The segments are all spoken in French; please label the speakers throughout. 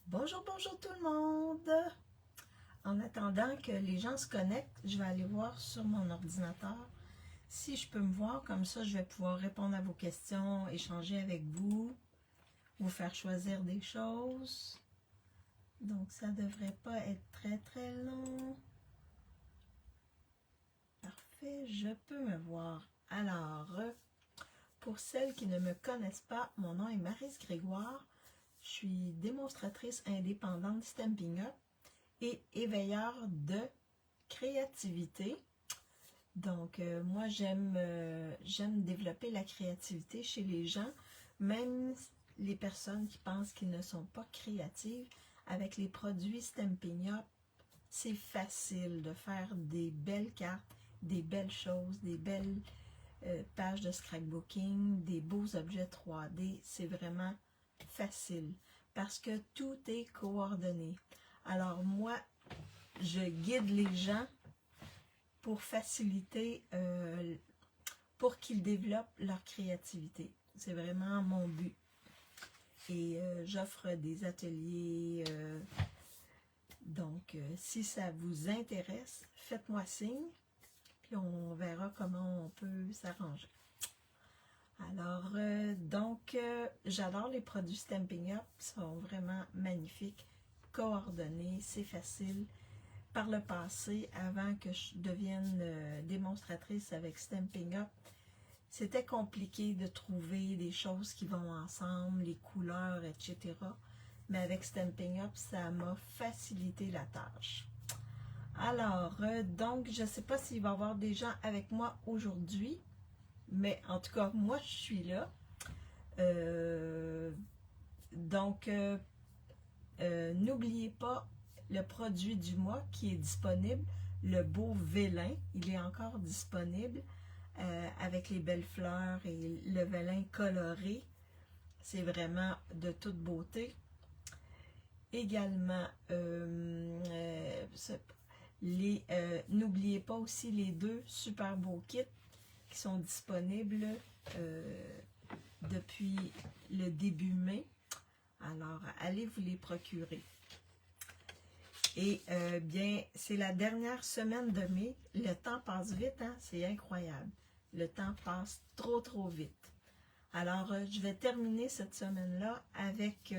Speaker 1: Bonjour, bonjour tout le monde! En attendant que les gens se connectent, je vais aller voir sur mon ordinateur si je peux me voir. Comme ça, je vais pouvoir répondre à vos questions, échanger avec vous, vous faire choisir des choses. Donc, ça ne devrait pas être très très long. Parfait, je peux me voir. Alors, pour celles qui ne me connaissent pas, mon nom est Maryse Grégoire. Je suis démonstratrice indépendante Stampin' Up et éveilleur de créativité. Donc, moi, j'aime développer la créativité chez les gens, même les personnes qui pensent qu'ils ne sont pas créatives. Avec les produits Stampin' Up, c'est facile de faire des belles cartes, des belles choses, des belles pages de scrapbooking, des beaux objets 3D. C'est vraiment facile parce que tout est coordonné. Alors moi, je guide les gens pour faciliter, pour qu'ils développent leur créativité. C'est vraiment mon but. Et j'offre des ateliers. Donc, si ça vous intéresse, faites-moi signe. Puis on verra comment on peut s'arranger. Alors, j'adore les produits Stampin' Up. Ils sont vraiment magnifiques, coordonnés, c'est facile. Par le passé, avant que je devienne démonstratrice avec Stampin' Up, c'était compliqué de trouver des choses qui vont ensemble, les couleurs, etc. Mais avec Stampin' Up, ça m'a facilité la tâche. Alors, donc, je ne sais pas s'il va y avoir des gens avec moi aujourd'hui, mais en tout cas, moi, je suis là. N'oubliez pas le produit du mois qui est disponible, le beau vélin. Il est encore disponible avec les belles fleurs et le vélin coloré. C'est vraiment de toute beauté. Également, n'oubliez pas aussi les deux super beaux kits qui sont disponibles depuis le début mai. Alors, allez vous les procurer. Et bien, c'est la dernière semaine de mai. Le temps passe vite, hein? C'est incroyable. Le temps passe trop, trop vite. Alors, je vais terminer cette semaine-là avec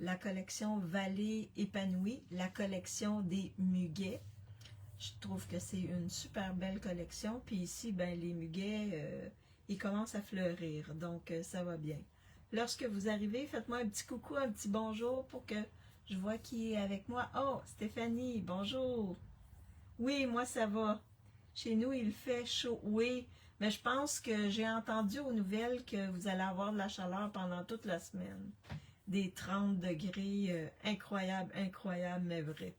Speaker 1: la collection Vallée épanouie, la collection des muguets. Je trouve que c'est une super belle collection. Puis ici, ben, les muguets, ils commencent à fleurir. Donc, ça va bien. Lorsque vous arrivez, faites-moi un petit coucou, un petit bonjour pour que je vois qui est avec moi. Oh, Stéphanie, bonjour. Oui, moi, ça va. Chez nous, il fait chaud. Oui, mais je pense que j'ai entendu aux nouvelles que vous allez avoir de la chaleur pendant toute la semaine. Des 30 degrés, incroyable, incroyable, mais vrai.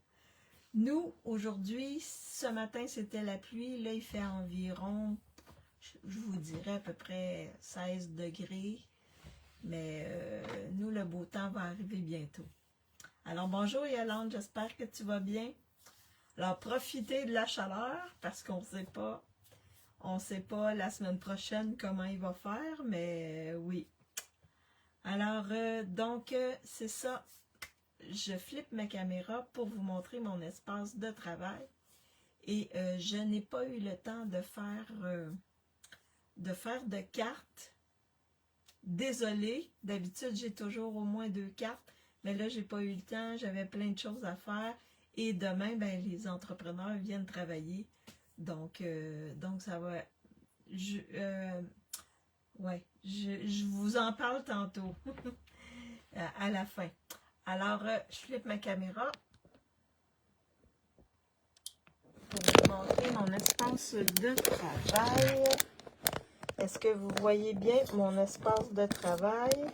Speaker 1: Nous, aujourd'hui, ce matin, c'était la pluie. Là, il fait environ, je vous dirais, à peu près 16 degrés. Mais nous, le beau temps va arriver bientôt. Alors, bonjour Yolande, j'espère que tu vas bien. Alors, profitez de la chaleur parce qu'on ne sait pas la semaine prochaine comment il va faire, mais oui. Alors, c'est ça. Je flippe ma caméra pour vous montrer mon espace de travail. Et je n'ai pas eu le temps de faire de cartes. Désolée, d'habitude, j'ai toujours au moins 2 cartes. Mais là, j'ai pas eu le temps, j'avais plein de choses à faire. Et demain, ben, les entrepreneurs viennent travailler. Donc ça va. Je vous en parle tantôt. À la fin. Alors, je flippe ma caméra pour vous montrer mon espace de travail. Est-ce que vous voyez bien mon espace de travail?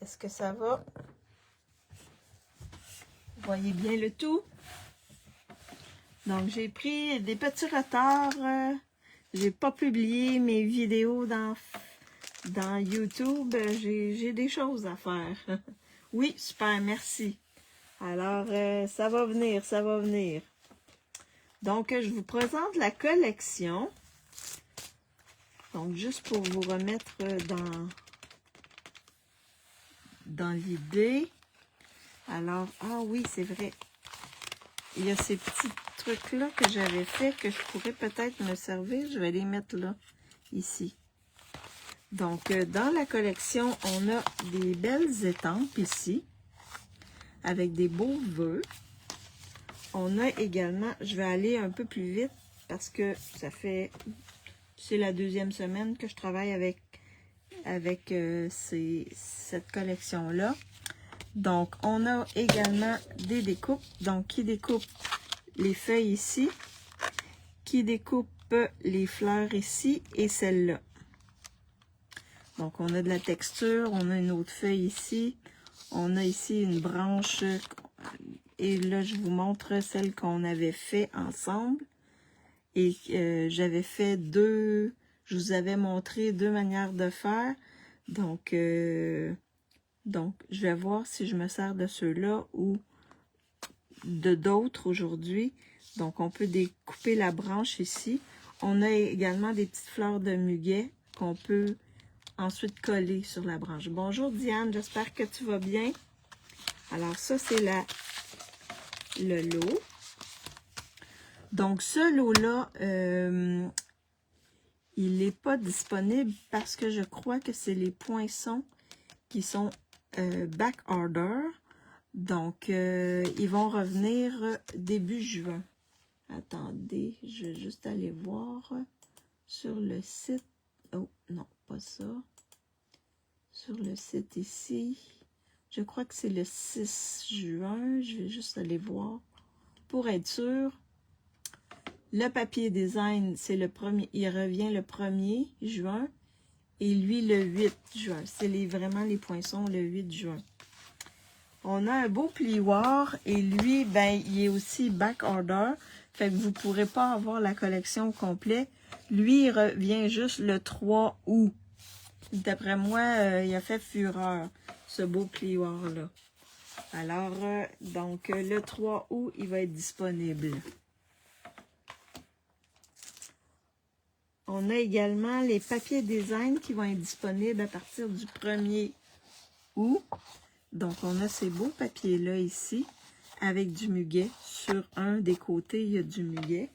Speaker 1: Est-ce que ça va? Vous voyez bien le tout? Donc, j'ai pris des petits retards. J'ai pas publié mes vidéos dans YouTube. J'ai des choses à faire. Oui, super, merci. Alors, ça va venir, ça va venir. Donc, je vous présente la collection. Donc, juste pour vous remettre dans l'idée. Alors, ah oui, c'est vrai. Il y a ces petits trucs-là que j'avais fait que je pourrais peut-être me servir. Je vais les mettre là, ici. Donc, dans la collection, on a des belles étampes ici, avec des beaux vœux. On a également, je vais aller un peu plus vite, parce que c'est la deuxième semaine que je travaille avec cette collection-là. Donc, on a également des découpes. Donc, qui découpe les feuilles ici, qui découpe les fleurs ici et celle-là. Donc, on a de la texture, on a une autre feuille ici, on a ici une branche, et là, je vous montre celle qu'on avait fait ensemble. Et j'avais fait je vous avais montré 2 manières de faire. Donc, je vais voir si je me sers de ceux-là ou de d'autres aujourd'hui. Donc, on peut découper la branche ici. On a également des petites fleurs de muguet qu'on peut ensuite coller sur la branche. Bonjour Diane, j'espère que tu vas bien. Alors ça, c'est le lot. Donc ce lot-là, il n'est pas disponible parce que je crois que c'est les poinçons qui sont back order. Donc, ils vont revenir début juin. Attendez, je vais juste aller voir sur le site. Oh, non, pas ça. Sur le site ici. Je crois que c'est le 6 juin. Je vais juste aller voir pour être sûr. Le papier design, c'est le premier. Il revient le 1er juin. Et lui, le 8 juin. C'est vraiment les poinçons le 8 juin. On a un beau plioir et lui, ben, il est aussi back order. Fait que vous ne pourrez pas avoir la collection complète. Lui, il revient juste le 3 août. D'après moi, il a fait fureur, ce beau plioir-là. Alors, donc, le 3 août, il va être disponible. On a également les papiers design qui vont être disponibles à partir du 1er août. Donc, on a ces beaux papiers-là ici, avec du muguet. Sur un des côtés, il y a du muguet.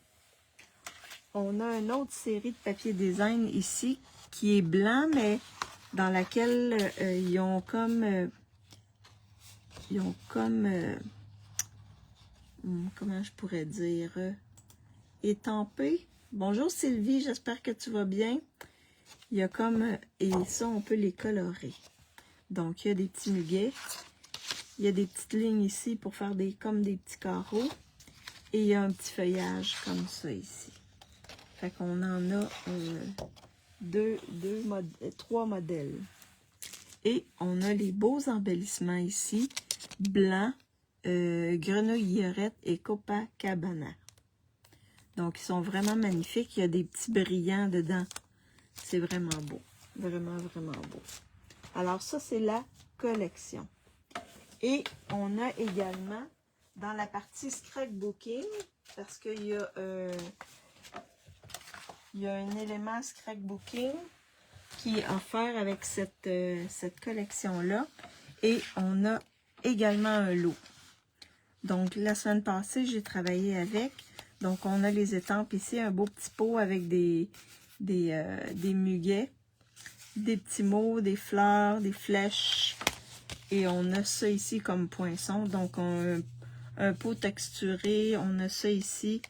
Speaker 1: On a une autre série de papiers design ici, qui est blanc, mais dans laquelle ils ont comme... comment je pourrais dire? Étampé. Bonjour Sylvie, j'espère que tu vas bien. Il y a comme... et ça, on peut les colorer. Donc, il y a des petits muguets. Il y a des petites lignes ici pour faire comme des petits carreaux. Et il y a un petit feuillage comme ça ici. Fait qu'on en a 3 modèles. Et on a les beaux embellissements ici. Blanc, grenouillerette et Copacabana. Donc, ils sont vraiment magnifiques. Il y a des petits brillants dedans. C'est vraiment beau. Vraiment, vraiment beau. Alors, ça, c'est la collection. Et on a également, dans la partie scrapbooking, parce qu'il y a un élément scrapbooking qui est offert avec cette collection-là. Et on a également un lot. Donc, la semaine passée, j'ai travaillé avec. Donc, on a les étampes ici, un beau petit pot avec des muguets, des petits mots, des fleurs, des flèches. Et on a ça ici comme poinçon. Donc, un pot texturé. On a ça ici.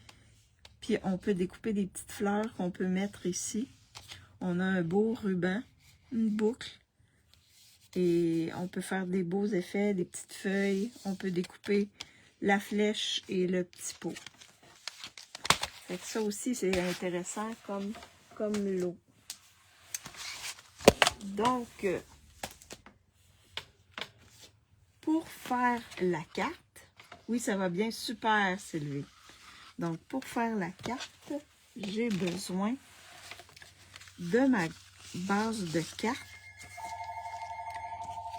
Speaker 1: Puis, on peut découper des petites fleurs qu'on peut mettre ici. On a un beau ruban, une boucle. Et on peut faire des beaux effets, des petites feuilles. On peut découper la flèche et le petit pot. Fait que ça aussi, c'est intéressant comme lot. Donc, pour faire la carte, oui, ça va bien, super Sylvie. Donc, pour faire la carte, j'ai besoin de ma base de carte.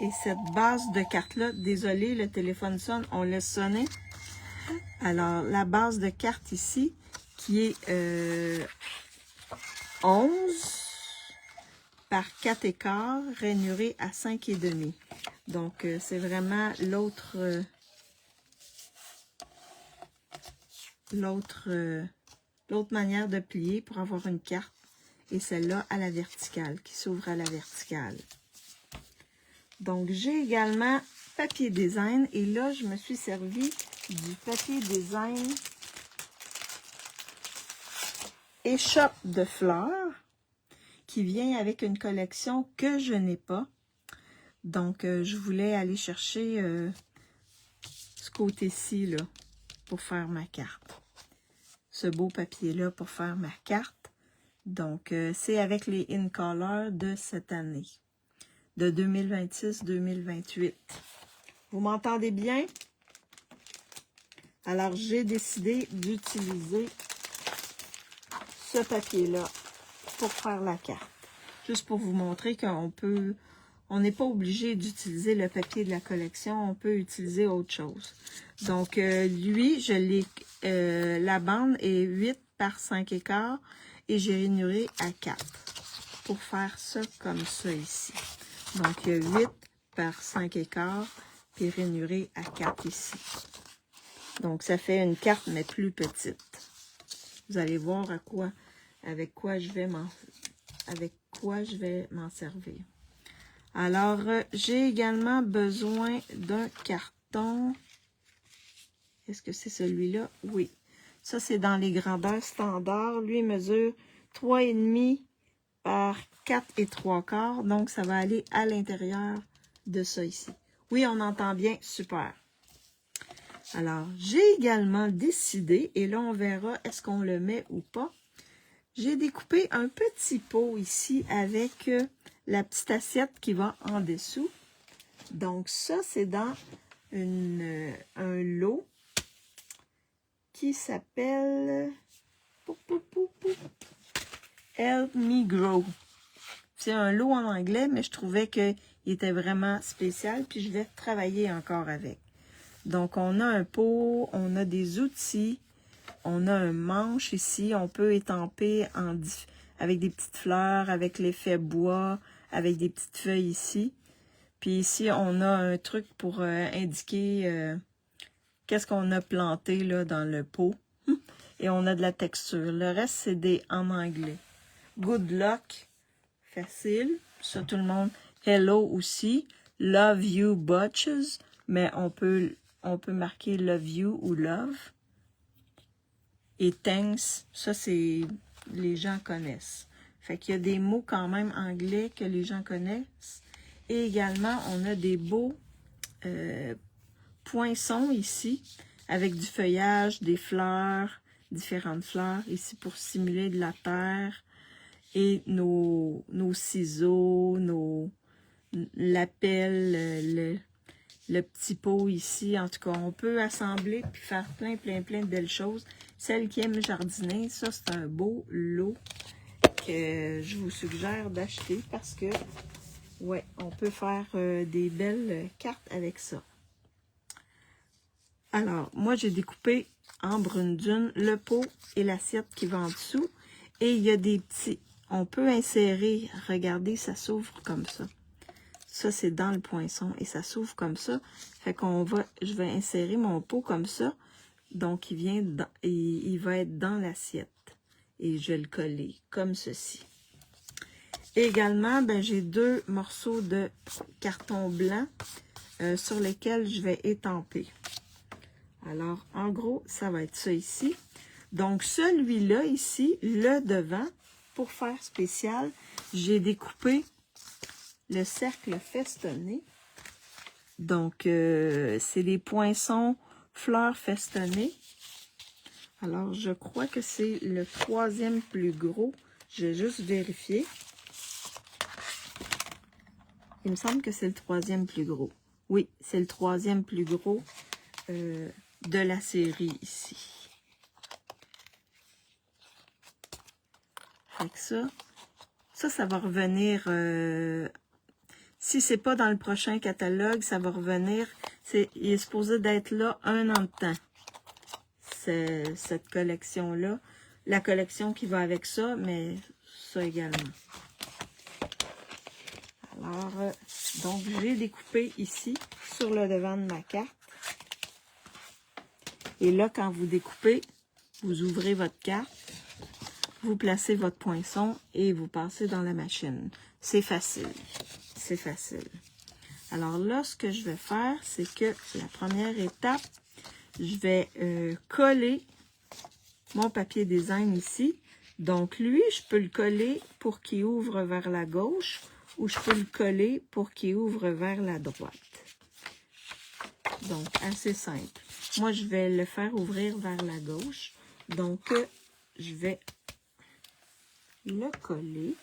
Speaker 1: Et cette base de carte-là, désolé, le téléphone sonne, on laisse sonner. Alors, la base de carte ici, qui est 11. par 4,15, rainuré à 5,5. Donc, c'est vraiment l'autre manière de plier pour avoir une carte. Et celle-là à la verticale, qui s'ouvre à la verticale. Donc, j'ai également papier design. Et là, je me suis servi du papier design échoppe de fleurs, qui vient avec une collection que je n'ai pas. Donc, je voulais aller chercher ce côté-ci, là, pour faire ma carte. Ce beau papier-là pour faire ma carte. Donc, c'est avec les In Color de cette année, de 2026-2028. Vous m'entendez bien? Alors, j'ai décidé d'utiliser ce papier-là pour faire la carte. Juste pour vous montrer on n'est pas obligé d'utiliser le papier de la collection, on peut utiliser autre chose. Donc, lui, la bande est 8 par 5,15 et j'ai rainuré à 4 pour faire ça comme ça ici. Donc, il y a 8 par 5,15 puis rainuré à 4 ici. Donc, ça fait une carte, mais plus petite. Vous allez voir avec quoi je vais m'en servir. Alors, j'ai également besoin d'un carton. Est-ce que c'est celui-là? Oui. Ça, c'est dans les grandeurs standards. Lui, il mesure 3,5 par 4,75. Donc, ça va aller à l'intérieur de ça ici. Oui, on entend bien. Super. Alors, j'ai également décidé, et là, on verra est-ce qu'on le met ou pas. J'ai découpé un petit pot ici avec la petite assiette qui va en dessous. Donc, ça, c'est dans un lot qui s'appelle Help Me Grow. C'est un lot en anglais, mais je trouvais qu'il était vraiment spécial, puis je vais travailler encore avec. Donc, on a un pot, on a des outils, on a un manche ici, on peut étamper avec des petites fleurs, avec l'effet bois, avec des petites feuilles ici. Puis ici, on a un truc pour indiquer qu'est-ce qu'on a planté là, dans le pot. Et on a de la texture. Le reste, c'est en anglais. Good luck, facile. Ça, tout le monde. Hello aussi. Love you, Butches. Mais on peut marquer love you ou love. Et thanks, ça, les gens connaissent. Fait qu'il y a des mots quand même anglais que les gens connaissent. Et également, on a des beaux poinçons ici, avec du feuillage, des fleurs, différentes fleurs, ici pour simuler de la terre. Et nos ciseaux, la pelle, le petit pot ici. En tout cas, on peut assembler puis faire plein de belles choses. Celle qui aime jardiner, ça, c'est un beau lot que je vous suggère d'acheter parce que, ouais, on peut faire des belles cartes avec ça. Alors, moi, j'ai découpé en brune dune le pot et l'assiette qui va en dessous. Et il y a des petits... On peut insérer, regardez, ça s'ouvre comme ça. Ça, c'est dans le poinçon et ça s'ouvre comme ça. Fait je vais insérer mon pot comme ça. Donc, il va être dans l'assiette. Et je vais le coller comme ceci. Et également, j'ai 2 morceaux de carton blanc sur lesquels je vais étamper. Alors, en gros, ça va être ça ici. Donc, celui-là ici, le devant, pour faire spécial, j'ai découpé le cercle festonné. Donc, c'est des poinçons fleurs festonnées. Alors, je crois que c'est le 3e plus gros. Je vais juste vérifier. Il me semble que c'est le 3e plus gros. Oui, c'est le 3e plus gros de la série ici. Fait que ça va revenir... si c'est pas dans le prochain catalogue, ça va revenir. Il est supposé d'être là 1 an de temps. Cette collection-là. La collection qui va avec ça, mais ça également. Alors, donc j'ai découpé ici, sur le devant de ma carte. Et là, quand vous découpez, vous ouvrez votre carte, vous placez votre poinçon et vous passez dans la machine. C'est facile. C'est facile. Alors là, ce que je vais faire, c'est que la première étape, je vais coller mon papier design ici. Donc lui, je peux le coller pour qu'il ouvre vers la gauche ou je peux le coller pour qu'il ouvre vers la droite. Donc, assez simple. Moi, je vais le faire ouvrir vers la gauche. Donc, je vais le coller.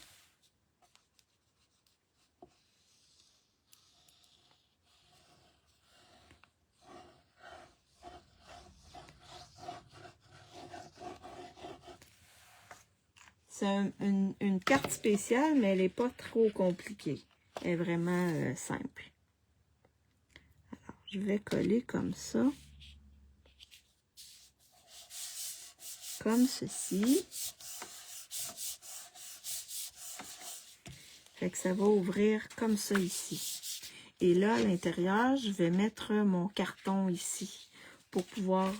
Speaker 1: C'est une carte spéciale, mais elle n'est pas trop compliquée. Elle est vraiment simple. Alors, je vais coller comme ça. Comme ceci. Fait que ça va ouvrir comme ça ici. Et là, à l'intérieur, je vais mettre mon carton ici pour pouvoir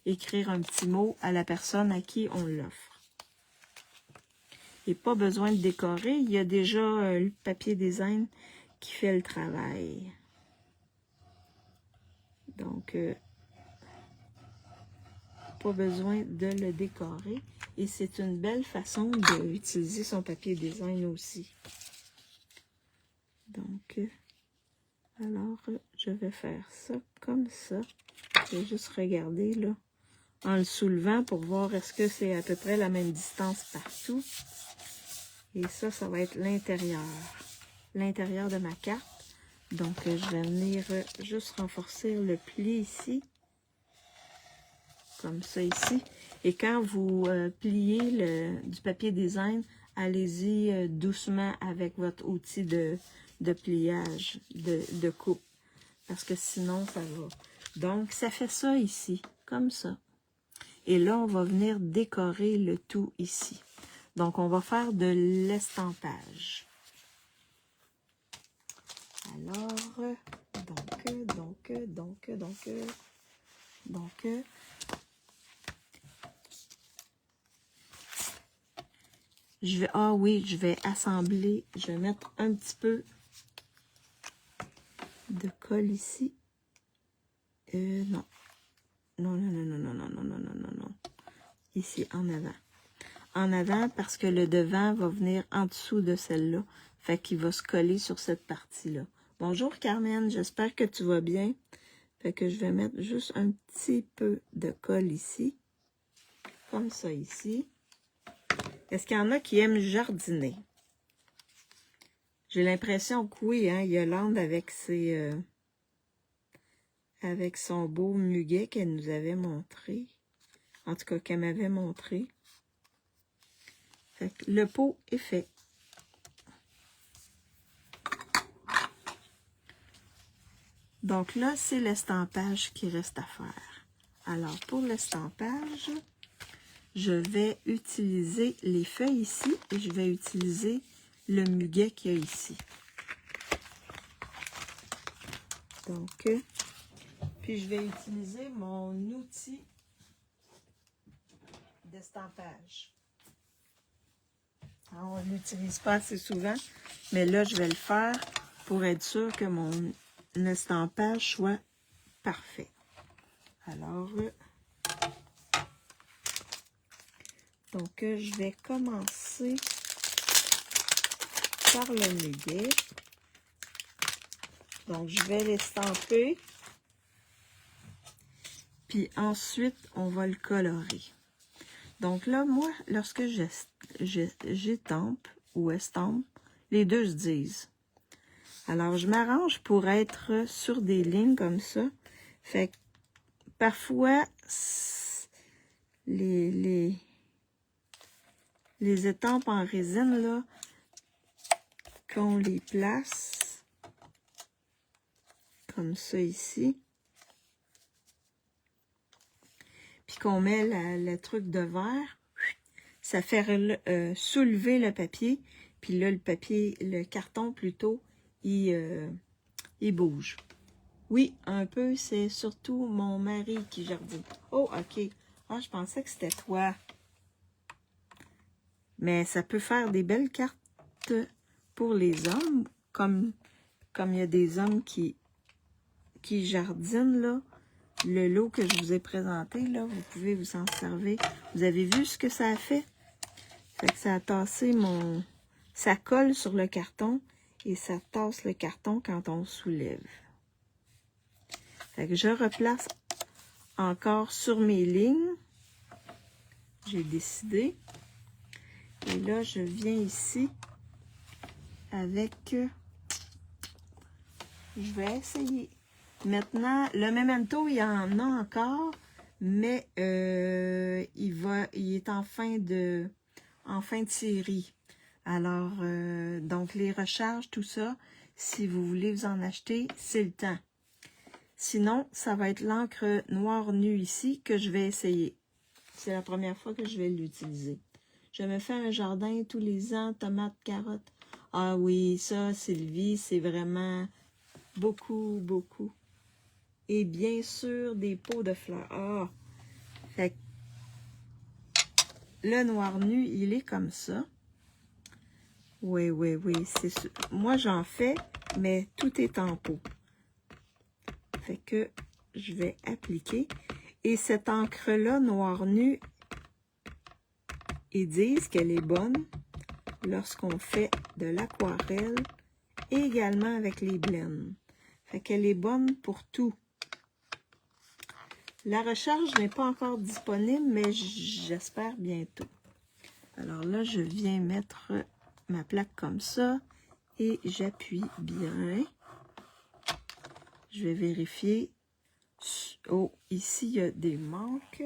Speaker 1: écrire un petit mot à la personne à qui on l'offre. Et pas besoin de décorer, il y a déjà le papier design qui fait le travail. Donc, pas besoin de le décorer. Et c'est une belle façon d'utiliser son papier design aussi. Donc, alors, je vais faire ça comme ça. Je vais juste regarder là, en le soulevant pour voir est-ce que c'est à peu près la même distance partout. Et ça, ça va être l'intérieur. L'intérieur de ma carte. Donc, je vais venir juste renforcer le pli ici. Comme ça ici. Et quand vous pliez du papier design, allez-y doucement avec votre outil de pliage, de coupe. Parce que sinon, ça va. Donc, ça fait ça ici, comme ça. Et là, on va venir décorer le tout ici. Donc, on va faire de l'estampage. Alors, je vais, ah oui, je vais assembler, je vais mettre un petit peu de colle ici. Non. Non. Ici, en avant. En avant, parce que le devant va venir en dessous de celle-là. Fait qu'il va se coller sur cette partie-là. Bonjour Carmen, j'espère que tu vas bien. Fait que je vais mettre juste un petit peu de colle ici. Comme ça ici. Est-ce qu'il y en a qui aiment jardiner? J'ai l'impression que oui, hein, Yolande avec ses... avec son beau muguet qu'elle nous avait montré. En tout cas, qu'elle m'avait montré. Fait que le pot est fait. Donc là, c'est l'estampage qui reste à faire. Alors, pour l'estampage, je vais utiliser les feuilles ici et je vais utiliser le muguet qu'il y a ici. Donc, puis je vais utiliser mon outil d'estampage. On ne l'utilise pas assez souvent, mais là, je vais le faire pour être sûr que mon estampage soit parfait. Alors, donc, je vais commencer par le muguet. Donc, je vais l'estamper. Puis ensuite, on va le colorer. Donc là, moi, lorsque j'étampe ou estampe, les deux se disent. Alors, je m'arrange pour être sur des lignes comme ça. Fait que parfois, les étampes en résine, là, qu'on les place comme ça ici, puis qu'on met le truc de verre, ça fait soulever le papier, Puis là, le carton plutôt, il bouge. Oui, un peu, c'est surtout mon mari qui jardine. Oh, ok. Ah, je pensais que c'était toi. Mais ça peut faire des belles cartes pour les hommes, comme il y a des hommes qui jardinent, là. Le lot que je vous ai présenté, là, vous pouvez vous en servir. Vous avez vu ce que ça a fait? Fait que ça a tassé mon... Ça colle sur le carton et ça tasse le carton quand on soulève. Fait que je replace encore sur mes lignes. J'ai décidé. Et là, je viens ici avec... Je vais essayer. Maintenant, le memento, il y en a encore, mais il est en fin de série. Alors, donc les recharges, tout ça, si vous voulez vous en acheter, c'est le temps. Sinon, ça va être l'encre noire nue ici que je vais essayer. C'est la première fois que je vais l'utiliser. Je me fais un jardin tous les ans, tomates, carottes. Ah oui, ça, Sylvie, c'est vraiment beaucoup, beaucoup. Et bien sûr, des pots de fleurs. Ah! Fait que le noir nu, il est comme ça. Oui, oui, oui, c'est sûr. Moi, j'en fais, mais tout est en pot. Fait que je vais appliquer. Et cette encre-là, noir nu, ils disent qu'elle est bonne lorsqu'on fait de l'aquarelle et également avec les blends. Fait qu'elle est bonne pour tout. La recharge n'est pas encore disponible, mais j'espère bientôt. Alors là, je viens mettre ma plaque comme ça et j'appuie bien. Je vais vérifier. Oh, ici, il y a des manques.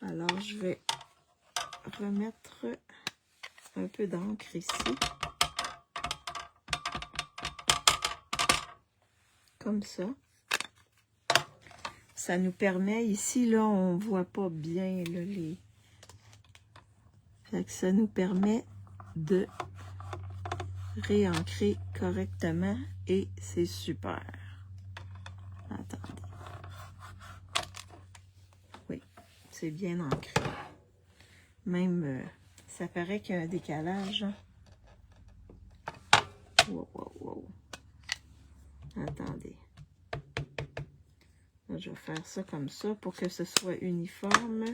Speaker 1: Alors, je vais remettre un peu d'encre ici. Comme ça. Ça nous permet, ici, là, on voit pas bien là, les... Fait que ça nous permet de réancrer correctement et c'est super. Attendez. Oui, c'est bien ancré. Même, ça paraît qu'il y a un décalage. Hein? Wow, wow, wow. Attendez. Là, je vais faire ça comme ça pour que ce soit uniforme.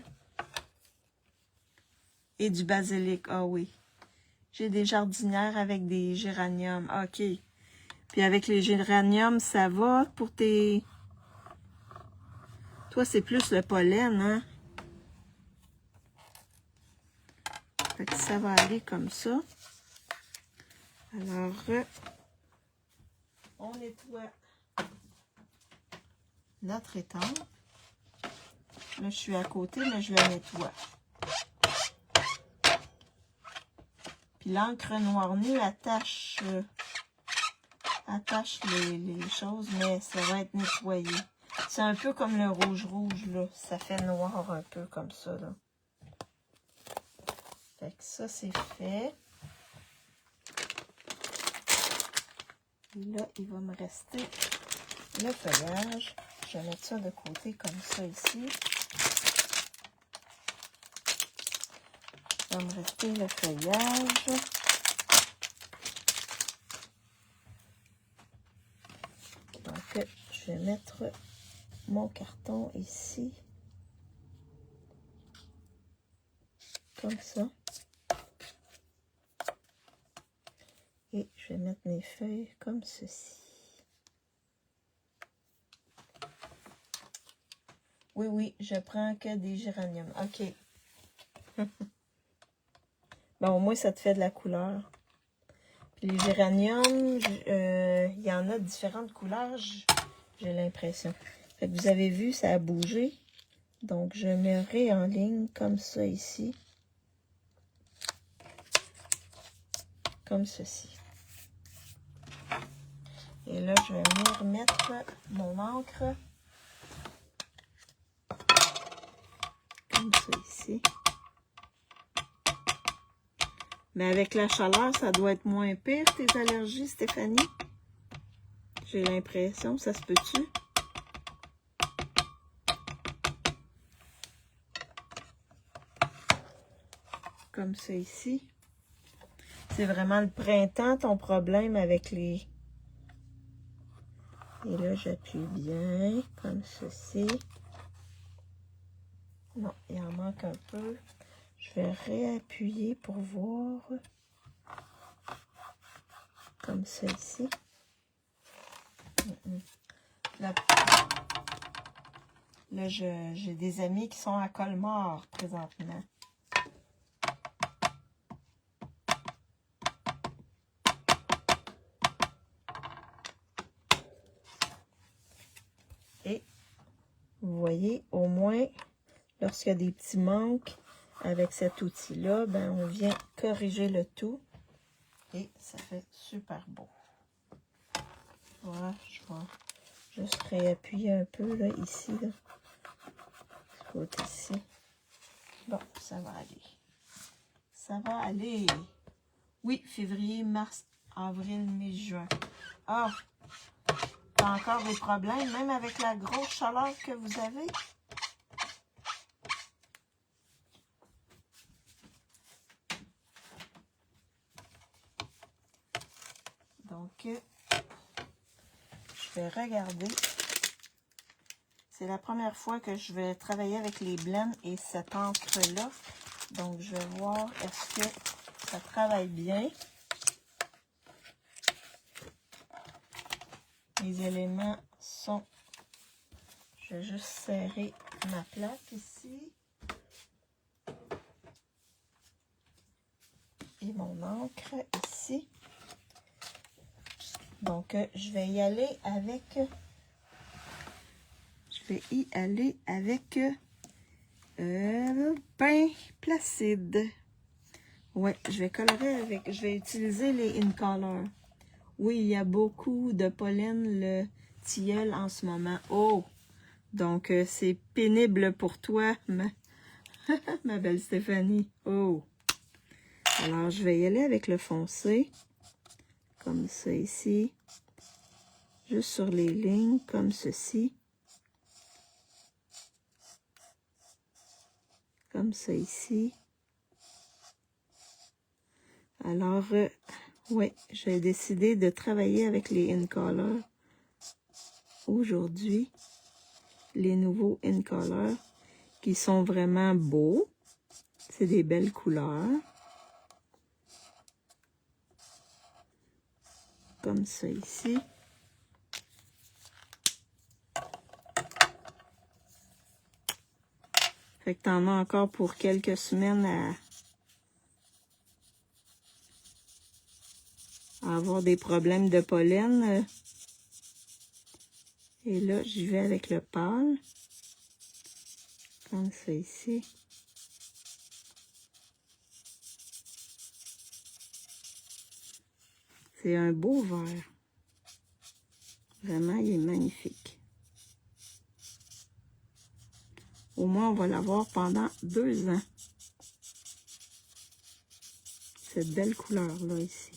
Speaker 1: Et du basilic, ah oui. J'ai des jardinières avec des géraniums. OK. Puis avec les géraniums, ça va pour tes... Toi, c'est plus le pollen, hein? Fait que ça va aller comme ça. Alors, on nettoie notre étampe. Là, je suis à côté, mais je le nettoie. Puis l'encre noire nue attache les choses, mais ça va être nettoyé. C'est un peu comme le rouge, là. Ça fait noir un peu comme ça, là. Fait que ça, c'est fait. Et là, il va me rester le feuillage. Je vais mettre ça de côté comme ça ici. Il va me rester le feuillage. Donc, je vais mettre mon carton ici. Comme ça. Et je vais mettre mes feuilles comme ceci. Oui, oui, je prends que des géraniums. OK. Bon, au moins, ça te fait de la couleur. Puis les géraniums, il y en a différentes couleurs, j'ai l'impression. Fait que vous avez vu, ça a bougé. Donc, je me réenligne comme ça ici. Comme ceci. Et là, je vais venir remettre mon encre. Comme ça ici. Mais avec la chaleur, ça doit être moins pire, tes allergies, Stéphanie? J'ai l'impression, ça se peut-tu? Comme ça ici. C'est vraiment le printemps, ton problème avec les... Et là, j'appuie bien, comme ceci. Non, il en manque un peu. Je vais réappuyer pour voir. Comme ça ici. Là, j'ai des amis qui sont à Colmar présentement. Et vous voyez, au moins, lorsqu'il y a des petits manques avec cet outil-là, ben, on vient corriger le tout. Et ça fait super beau. Voilà, je vais juste réappuyer un peu, là, ici, là. Ce côté-ci. Bon, ça va aller. Ça va aller. Oui, février, mars, avril, mai, juin. Ah, t'as encore des problèmes, même avec la grosse chaleur que vous avez? Donc, je vais regarder. C'est la première fois que je vais travailler avec les blends et cette encre-là. Donc, je vais voir est-ce que ça travaille bien. Les éléments sont... Je vais juste serrer ma plaque ici. Et mon encre ici. Donc, je vais y aller avec... Pain Placide. Ouais, je vais colorer avec... Je vais utiliser les InColor. Oui, il y a beaucoup de pollen, le tilleul en ce moment. Oh! Donc, c'est pénible pour toi, ma belle Stéphanie. Oh! Alors, je vais y aller avec le foncé. Comme ça ici. Juste sur les lignes, comme ceci. Comme ça ici. Alors, oui, j'ai décidé de travailler avec les InColor aujourd'hui. Les nouveaux InColor qui sont vraiment beaux. C'est des belles couleurs. Comme ça ici. Fait que t'en as encore pour quelques semaines à avoir des problèmes de pollen. Et là, j'y vais avec le pâle. Comme ça ici. C'est un beau vert. Vraiment, il est magnifique. Au moins, on va l'avoir pendant 2 ans. Cette belle couleur-là ici.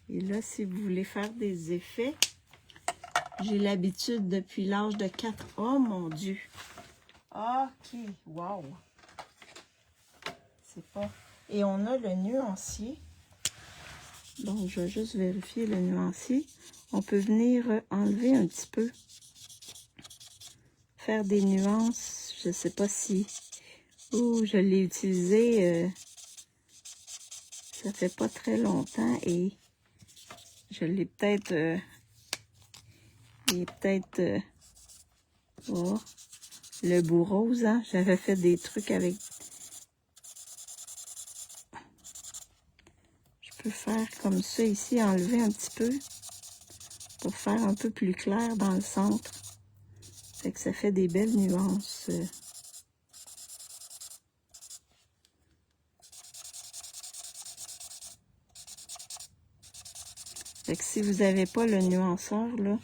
Speaker 1: Et là, si vous voulez faire des effets, j'ai l'habitude depuis l'âge de 4 ans. Oh mon Dieu! Ok, wow! C'est pas... Et on a le nuancier. Donc, je vais juste vérifier le nuancier. On peut venir enlever un petit peu. Faire des nuances. Je sais pas si... Oh, je l'ai utilisé... ça fait pas très longtemps et je l'ai peut-être... il est peut-être... oh, le bout rose, hein? J'avais fait des trucs avec... Je peux faire comme ça ici, enlever un petit peu pour faire un peu plus clair dans le centre. Fait que ça fait des belles nuances. Fait que si vous n'avez pas le nuanceur, là,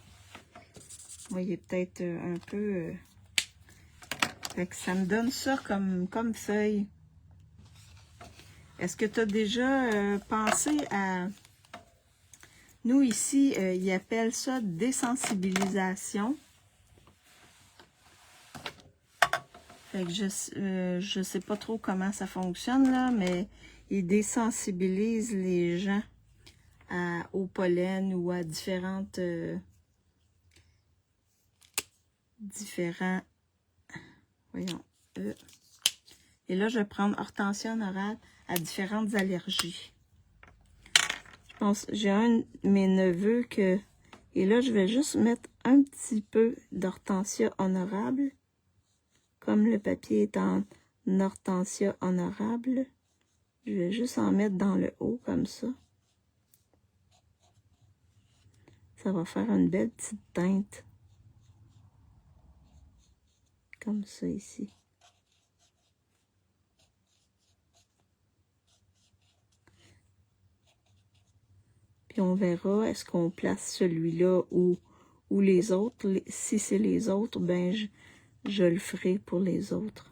Speaker 1: voyez peut-être un peu Fait que ça me donne ça comme feuille. Est-ce que tu as déjà pensé à... Nous, ici, ils appellent ça désensibilisation. Fait que je sais pas trop comment ça fonctionne, là, mais ils désensibilisent les gens au pollen ou à différents... Voyons. Et là, je vais prendre Hortensia Honorable à différentes allergies. Je pense, j'ai un de mes neveux que... Et là, je vais juste mettre un petit peu d'Hortensia Honorable. Comme le papier est en Hortensia Honorable, je vais juste en mettre dans le haut, comme ça. Ça va faire une belle petite teinte. Comme ça, ici. Puis on verra, est-ce qu'on place celui-là ou les autres. Si c'est les autres, ben je le ferai pour les autres.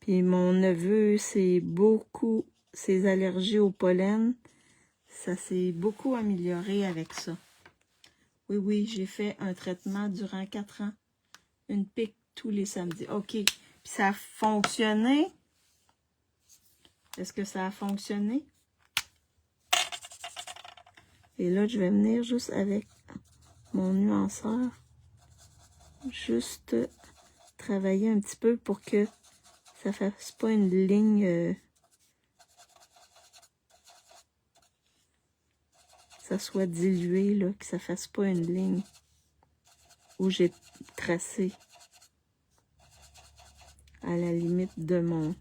Speaker 1: Puis mon neveu, c'est beaucoup, ses allergies au pollen, ça s'est beaucoup amélioré avec ça. Oui, oui, j'ai fait un traitement durant 4 ans. Une pique tous les samedis. OK. Puis ça a fonctionné? Est-ce que ça a fonctionné? Et là, je vais venir juste avec mon nuanceur. Juste travailler un petit peu pour que ça fasse pas une ligne... ça soit dilué, là, que ça fasse pas une ligne où j'ai tracé à la limite de mon...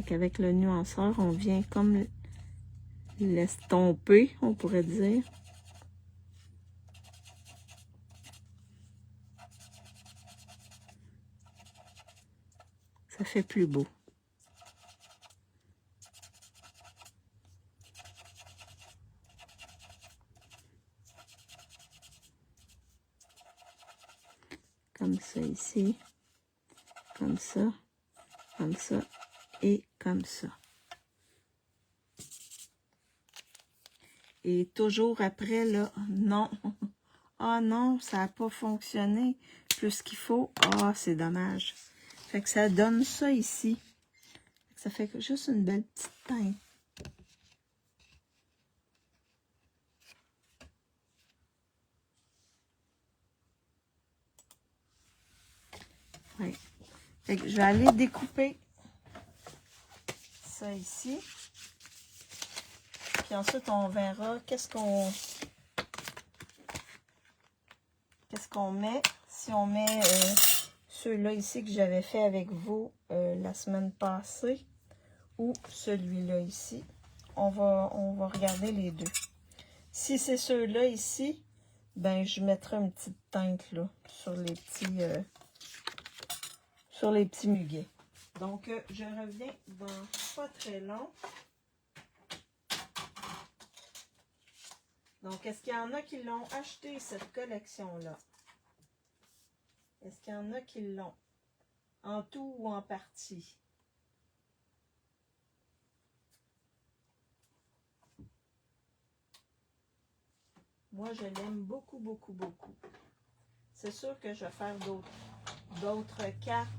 Speaker 1: Avec le nuanceur, on vient comme l'estomper, on pourrait dire. Ça fait plus beau. Comme ça ici, comme ça et comme ça. Et toujours après, là, non. Ah non, ça n'a pas fonctionné plus qu'il faut. Ah, c'est dommage. Fait que ça donne ça ici. Ça fait juste une belle petite teinte. Ouais. Fait que je vais aller découper ça ici. Puis ensuite, on verra qu'est-ce qu'on met. Si on met ceux-là ici que j'avais fait avec vous la semaine passée ou celui-là ici. On va regarder les deux. Si c'est ceux-là ici, ben je mettrai une petite teinte là sur les petits muguets. Donc, je reviens dans pas très long. Donc, est-ce qu'il y en a qui l'ont acheté, cette collection-là? Est-ce qu'il y en a qui l'ont? En tout ou en partie? Moi, je l'aime beaucoup, beaucoup, beaucoup. C'est sûr que je vais faire d'autres cartes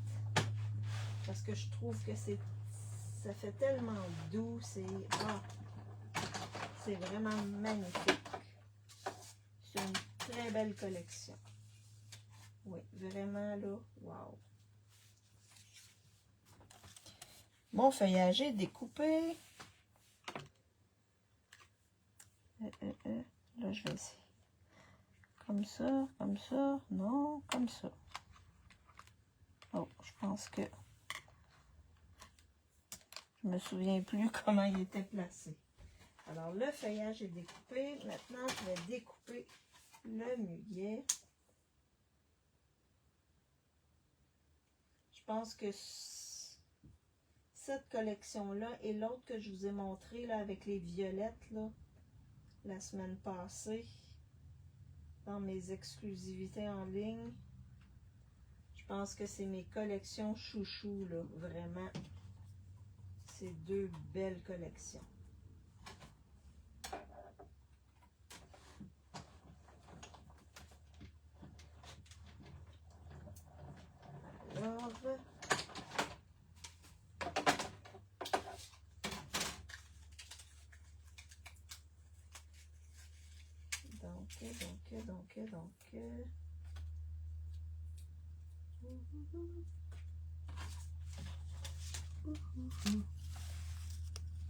Speaker 1: parce que je trouve que ça fait tellement doux. C'est vraiment magnifique. C'est une très belle collection. Oui, vraiment là, wow. Mon feuillage est découpé. Là, je vais essayer. Comme ça, non, comme ça. Oh, je pense que je me souviens plus comment il était placé. Alors, le feuillage est découpé. Maintenant, je vais découper le muguet. Je pense que cette collection-là et l'autre que je vous ai montré là, avec les violettes là, la semaine passée, dans mes exclusivités en ligne. Je pense que c'est mes collections chouchou, là, vraiment. C'est deux belles collections. Alors, donc.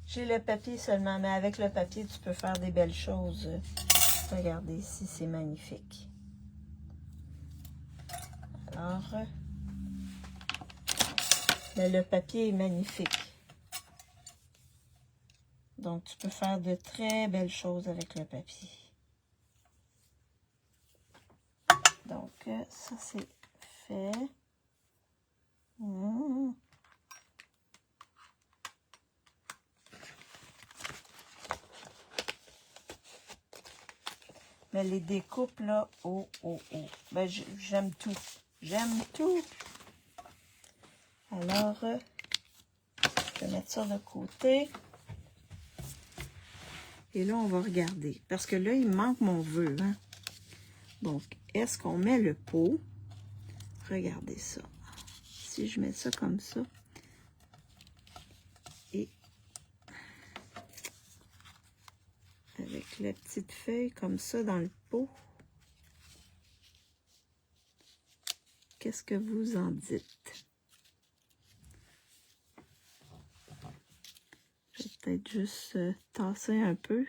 Speaker 1: J'ai le papier seulement, mais avec le papier, tu peux faire des belles choses. Regardez ici, c'est magnifique. Alors, mais le papier est magnifique. Donc, tu peux faire de très belles choses avec le papier. Donc, ça, c'est fait. Mais les découpes, là, oh. Ben, j'aime tout. J'aime tout. Alors, je vais mettre ça de côté. Et là, on va regarder. Parce que là, il manque mon vœu, hein. Donc, est-ce qu'on met le pot? Regardez ça. Si je mets ça comme ça. Et avec la petite feuille comme ça dans le pot. Qu'est-ce que vous en dites? Je vais peut-être juste tasser un peu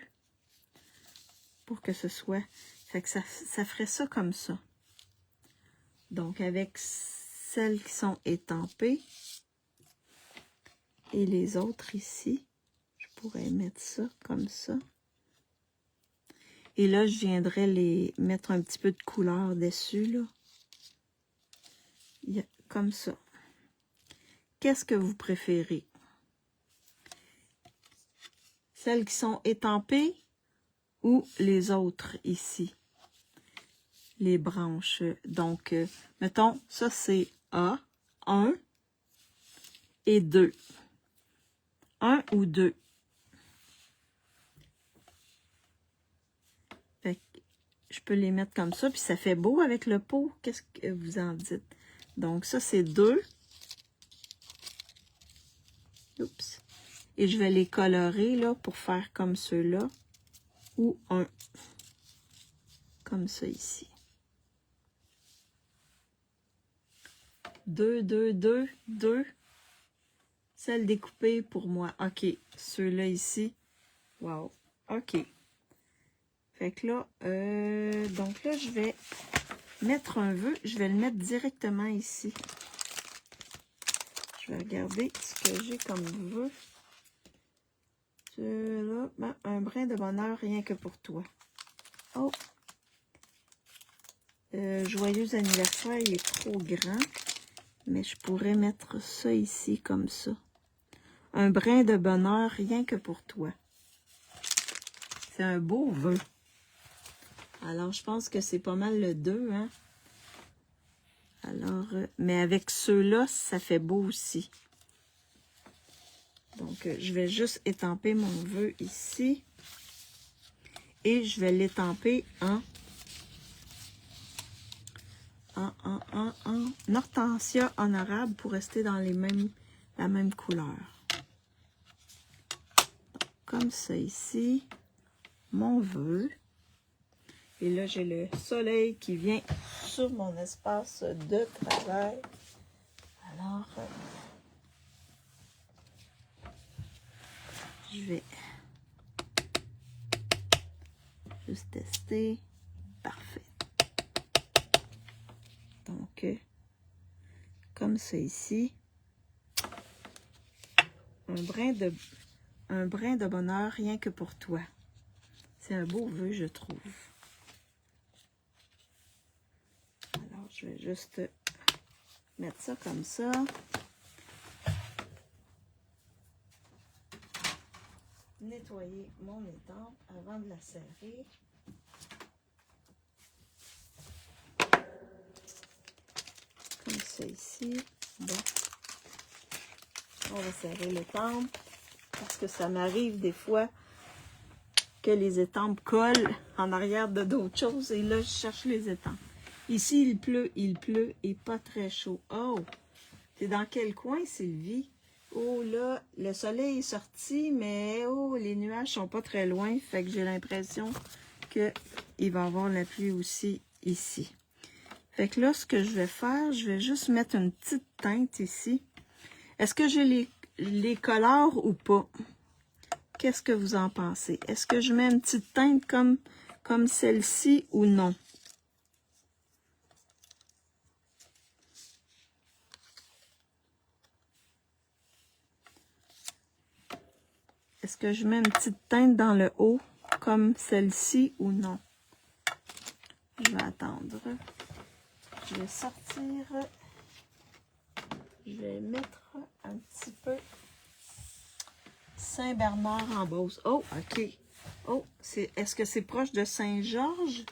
Speaker 1: pour que ce soit... Fait que ça ferait ça comme ça. Donc, avec celles qui sont étampées et les autres ici, je pourrais mettre ça comme ça. Et là, je viendrais les mettre un petit peu de couleur dessus, là. Comme ça. Qu'est-ce que vous préférez? Celles qui sont étampées ou les autres ici? Les branches. Donc, mettons, ça c'est A, 1 et 2. 1 ou 2. Fait que je peux les mettre comme ça, puis ça fait beau avec le pot. Qu'est-ce que vous en dites? Donc, ça c'est 2. Oups. Et je vais les colorer là pour faire comme ceux-là. Ou 1. Comme ça ici. 2, 2, 2, 2. Celle découpée pour moi. OK. Ceux-là ici. Wow. OK. Fait que là, donc là, je vais mettre un vœu. Je vais le mettre directement ici. Je vais regarder ce que j'ai comme vœu. Là, ben, un brin de bonheur rien que pour toi. Oh! Joyeux anniversaire, il est trop grand. Mais je pourrais mettre ça ici comme ça. Un brin de bonheur rien que pour toi. C'est un beau vœu. Alors, je pense que c'est pas mal le 2, hein. Alors, mais avec ceux-là, ça fait beau aussi. Donc, je vais juste étamper mon vœu ici. Et je vais l'étamper en hortensia honorable pour rester dans la même couleur. Donc, comme ça ici, mon vœu. Et là, j'ai le soleil qui vient sur mon espace de travail. Alors, je vais juste tester. Parfait. Donc, comme ça ici. Un brin de bonheur rien que pour toi. C'est un beau vœu, je trouve. Alors, je vais juste mettre ça comme ça. Nettoyer mon étampe avant de la serrer. ça ici. Bon. On va serrer l'étampe parce que ça m'arrive des fois que les étampes collent en arrière de d'autres choses et là, je cherche les étampes. Ici, il pleut et pas très chaud. Oh! T'es dans quel coin, Sylvie? Oh là, le soleil est sorti, mais oh, les nuages sont pas très loin, fait que j'ai l'impression qu'il va y avoir la pluie aussi ici. Fait que là, ce que je vais faire, je vais juste mettre une petite teinte ici. Est-ce que j'ai les couleurs ou pas? Qu'est-ce que vous en pensez? Est-ce que je mets une petite teinte comme celle-ci ou non? Est-ce que je mets une petite teinte dans le haut comme celle-ci ou non? Je vais attendre. Je vais sortir. Je vais mettre un petit peu Saint-Bernard en Beauce. Oh, OK. Oh, est-ce que c'est proche de Saint-Georges?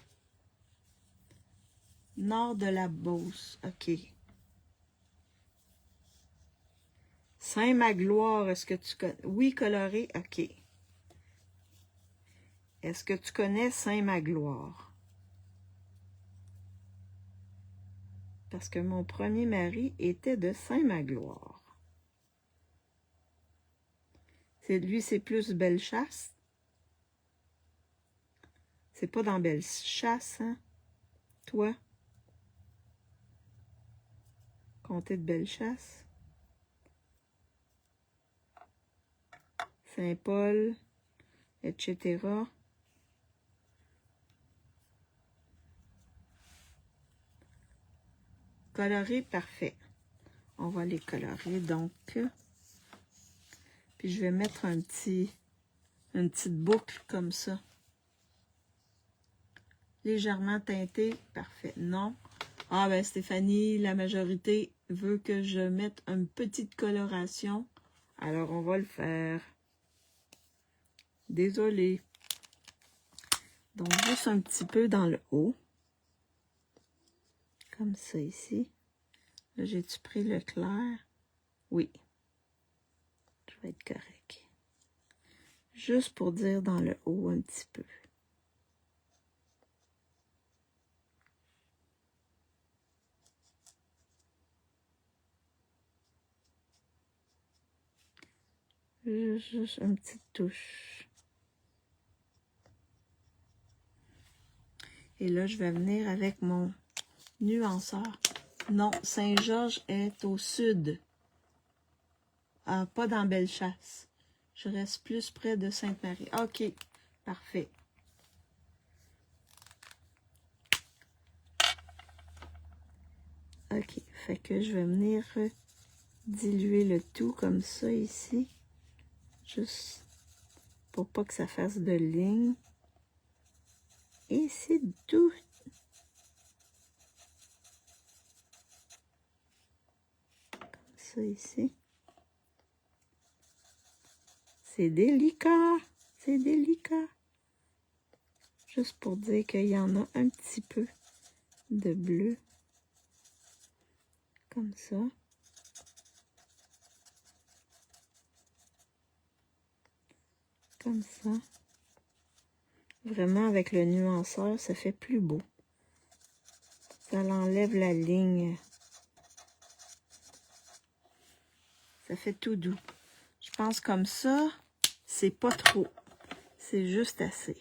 Speaker 1: Nord de la Beauce. OK. Saint-Magloire, est-ce que tu connais? Oui, coloré, OK. Est-ce que tu connais Saint-Magloire? Parce que mon premier mari était de Saint-Magloire. Lui, c'est plus Bellechasse. C'est pas dans Bellechasse, hein? Toi? Comté de Bellechasse? Saint-Paul, etc. Coloré, parfait. On va les colorer, donc. Puis je vais mettre une petite boucle comme ça. Légèrement teintée, parfait. Non. Ah ben Stéphanie, la majorité veut que je mette une petite coloration. Alors on va le faire. Désolée. Donc juste un petit peu dans le haut. Comme ça ici. Là, j'ai-tu pris le clair? Oui. Je vais être correct. Juste pour dire dans le haut un petit peu. Juste une petite touche. Et là, je vais venir avec mon nuanceur. Non, Saint-Georges est au sud. Ah, pas dans Bellechasse. Je reste plus près de Sainte-Marie. OK, parfait. OK, fait que je vais venir diluer le tout comme ça ici. Juste pour pas que ça fasse de ligne. Et c'est tout. Comme ça ici. C'est délicat. C'est délicat. Juste pour dire qu'il y en a un petit peu de bleu. Comme ça. Comme ça. Vraiment, avec le nuanceur, ça fait plus beau. Ça l'enlève la ligne. Ça fait tout doux. Je pense comme ça, c'est pas trop. C'est juste assez.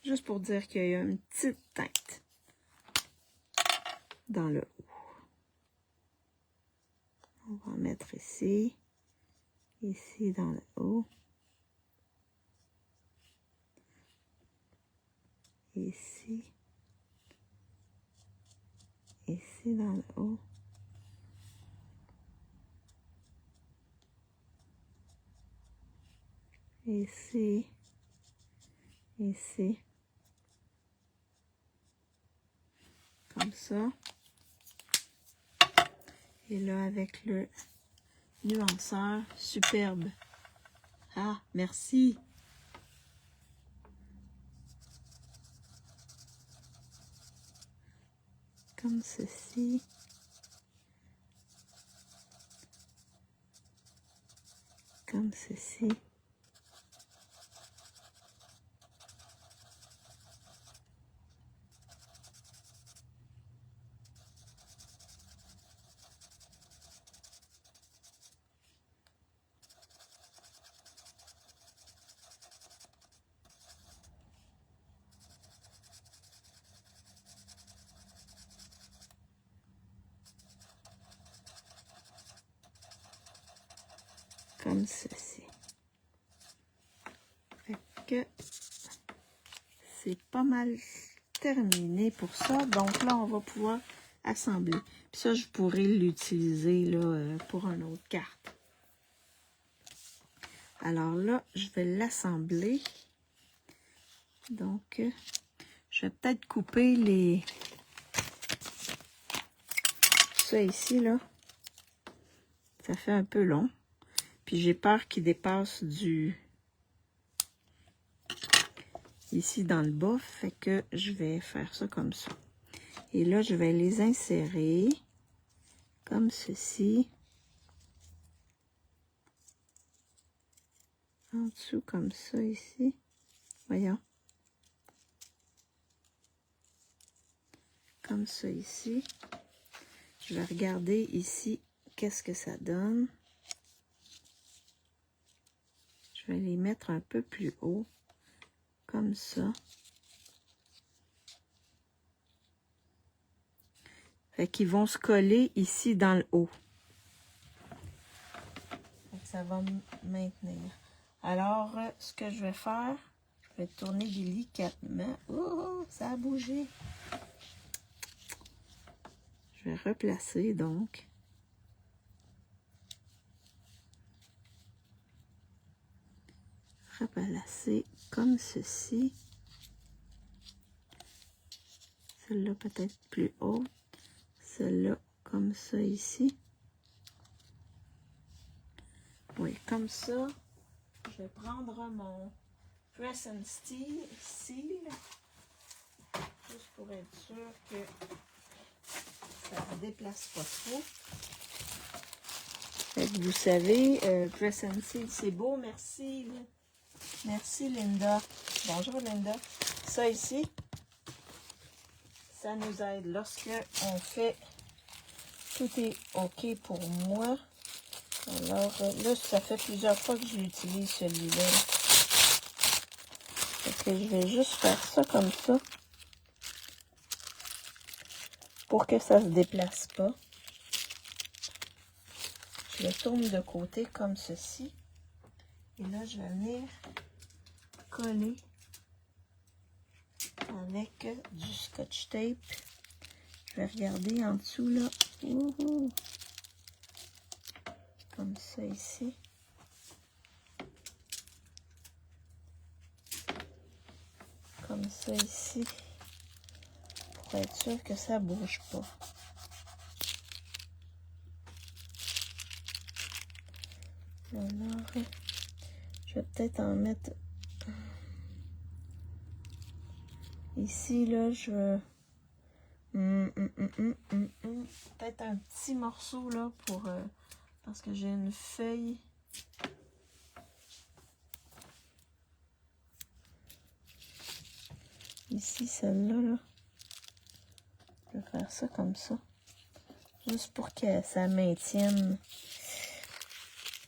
Speaker 1: Juste pour dire qu'il y a une petite teinte dans le haut. On va en mettre ici. Ici dans le haut. Ici. Ici dans le haut. Ici. Ici. Comme ça. Et là, avec le nuanceur, superbe. Ah, merci. Comme ceci. comme ceci. Comme ceci. Fait que c'est pas mal terminé pour ça. Donc là, on va pouvoir assembler. Puis ça, je pourrais l'utiliser là pour une autre carte. Alors là, je vais l'assembler. Donc, je vais peut-être couper les... ça ici, là. Ça fait un peu long. Puis j'ai peur qu'il dépasse du... ici dans le bas. Fait que je vais faire ça comme ça. Et là, je vais les insérer comme ceci. En dessous, comme ça, ici. Voyons. Comme ça, ici. Je vais regarder ici qu'est-ce que ça donne. Je vais les mettre un peu plus haut. Comme ça. Fait qu'ils vont se coller ici dans le haut. Fait que ça va maintenir. Alors, ce que je vais faire, je vais tourner délicatement. Oh, ça a bougé. Je vais replacer donc. Replacer comme ceci. Celle-là peut-être plus haute. Celle-là comme ça ici. Oui, comme ça. Je vais prendre mon Press and Seal. Juste pour être sûr que ça ne se déplace pas trop. Fait que vous savez, Press and Seal, c'est beau. Merci. Merci Linda. Bonjour Linda. Ça ici, ça nous aide lorsque on fait tout est OK pour moi. Alors là, ça fait plusieurs fois que j'utilise celui-là. Fait que je vais juste faire ça comme ça pour que ça se déplace pas. Je le tourne de côté comme ceci. Et là, je vais venir coller avec du scotch tape. Je vais regarder en dessous là. Ouhou. Comme ça ici. Comme ça ici. Pour être sûr que ça ne bouge pas. Alors, je vais peut-être en mettre ici là, je veux peut-être un petit morceau là pour parce que j'ai une feuille. Ici, celle-là, là. Je vais faire ça comme ça. Juste pour que ça maintienne.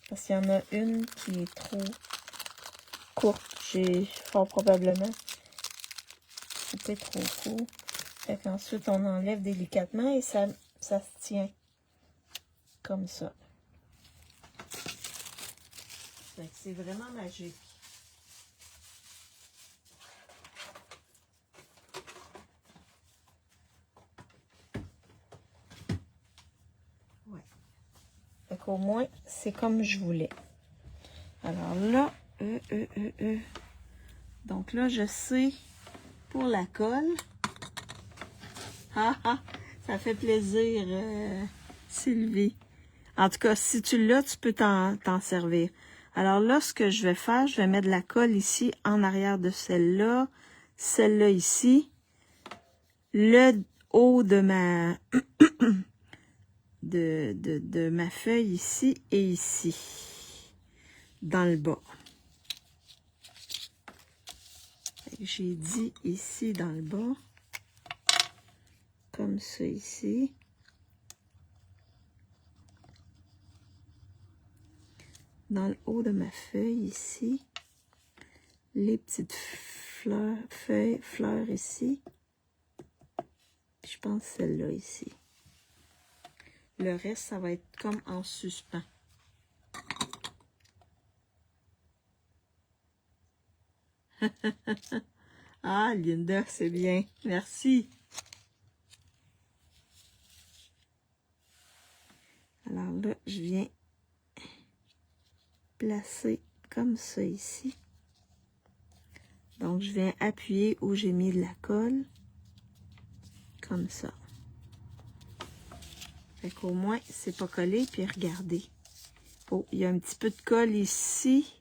Speaker 1: Parce qu'il y en a une qui est trop courte. J'ai fort probablement coupé trop court. Fait qu'ensuite, on enlève délicatement et ça se tient. Comme ça. Fait que c'est vraiment magique. Ouais. Fait qu'au moins, c'est comme je voulais. Alors là, donc là, je sais pour la colle. Ça fait plaisir, Sylvie. En tout cas, si tu l'as, tu peux t'en servir. Alors là, ce que je vais faire, je vais mettre de la colle ici, en arrière de celle-là ici, le haut de ma de ma feuille ici et ici. dans le bas. J'ai dit ici dans le bas, comme ça ici. Dans le haut de ma feuille ici, les petites fleurs ici. Puis je pense celle-là ici. Le reste, ça va être comme en suspens. Ah, Linda, c'est bien. Merci. Alors là, je viens placer comme ça ici. Donc, je viens appuyer où j'ai mis de la colle. Comme ça. Fait qu'au moins, c'est pas collé. Puis regardez. Oh, il y a un petit peu de colle ici.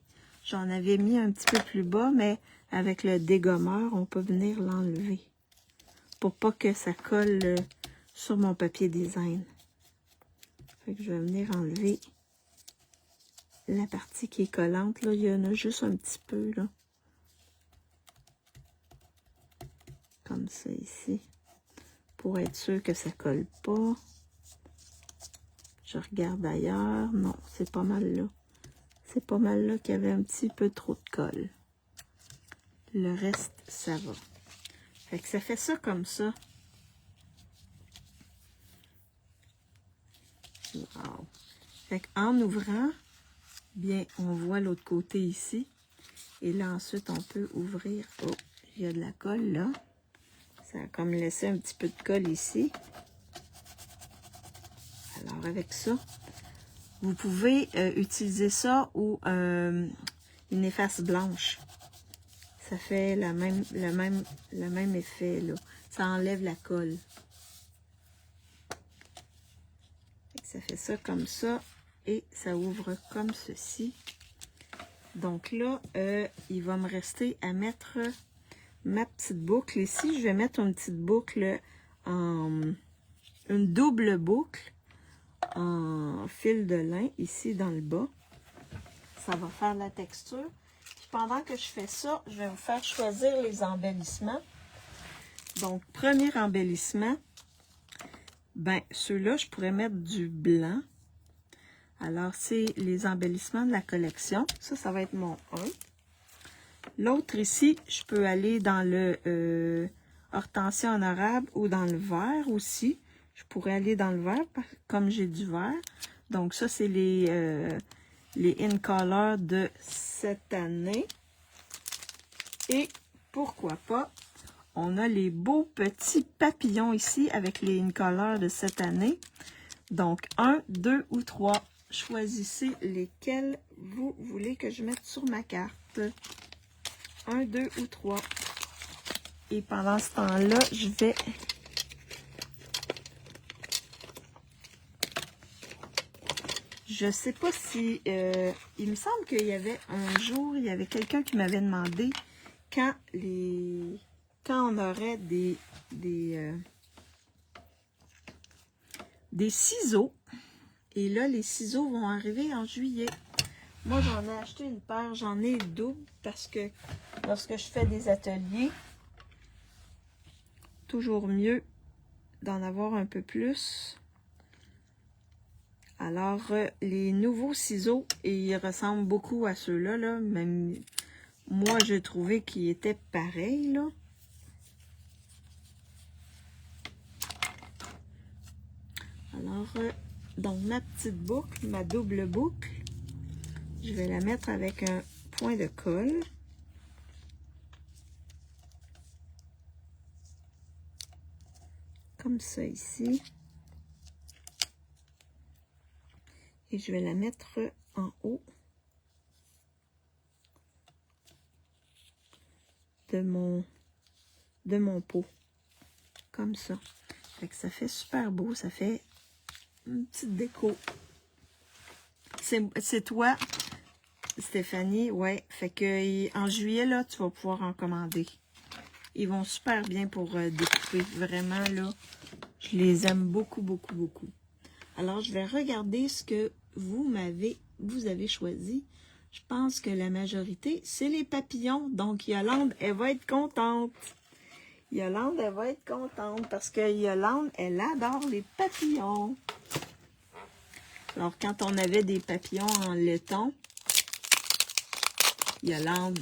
Speaker 1: J'en avais mis un petit peu plus bas, mais avec le dégommeur, on peut venir l'enlever. Pour pas que ça colle sur mon papier design. Fait que je vais venir enlever la partie qui est collante. Là, il y en a juste un petit peu, là. Comme ça ici. Pour être sûr que ça colle pas. Je regarde ailleurs. Non, c'est pas mal là. C'est pas mal là qu'il y avait un petit peu trop de colle. Le reste, ça va. Fait que ça fait ça comme ça. Wow. Fait qu'en ouvrant, bien, on voit l'autre côté ici. Et là, ensuite, on peut ouvrir. Oh, il y a de la colle là. Ça a comme laissé un petit peu de colle ici. Alors, avec ça, vous pouvez utiliser ça ou une efface blanche. Ça fait le même effet, là. Ça enlève la colle. Ça fait ça comme ça. Et ça ouvre comme ceci. Donc là, il va me rester à mettre ma petite boucle ici. Je vais mettre une petite boucle une double boucle en fil de lin ici dans le bas. Ça va faire la texture. Puis pendant que je fais ça, je vais vous faire choisir les embellissements. Donc, premier embellissement, ben ceux-là, je pourrais mettre du blanc. Alors, c'est les embellissements de la collection. Ça va être mon 1. L'autre ici, je peux aller dans le hortensia honorable ou dans le vert aussi. Je pourrais aller dans le vert, comme j'ai du vert. Donc, ça, c'est les In Color de cette année. Et pourquoi pas, on a les beaux petits papillons ici avec les In Color de cette année. Donc, 1, 2 ou 3. Choisissez lesquels vous voulez que je mette sur ma carte. 1, 2 ou 3. Et pendant ce temps-là, je vais... Je sais pas si... il me semble qu'il y avait un jour, il y avait quelqu'un qui m'avait demandé quand on aurait des ciseaux. Et là, les ciseaux vont arriver en juillet. Moi, j'en ai acheté une paire, j'en ai double parce que lorsque je fais des ateliers, toujours mieux d'en avoir un peu plus. Alors, les nouveaux ciseaux, ils ressemblent beaucoup à ceux-là, là. Même moi, j'ai trouvé qu'ils étaient pareils, là. Alors, donc ma petite boucle, ma double boucle, je vais la mettre avec un point de colle. Comme ça ici. Et je vais la mettre en haut de mon pot. Comme ça. Fait que ça fait super beau. Ça fait une petite déco. C'est toi, Stéphanie. Ouais. Fait que en juillet, là, tu vas pouvoir en commander. Ils vont super bien pour découper. Vraiment, là, je les aime beaucoup, beaucoup, beaucoup. Alors, je vais regarder ce que vous avez choisi. Je pense que la majorité, c'est les papillons. Donc, Yolande, elle va être contente. Yolande, elle va être contente parce que Yolande, elle adore les papillons. Alors, quand on avait des papillons en laiton, Yolande,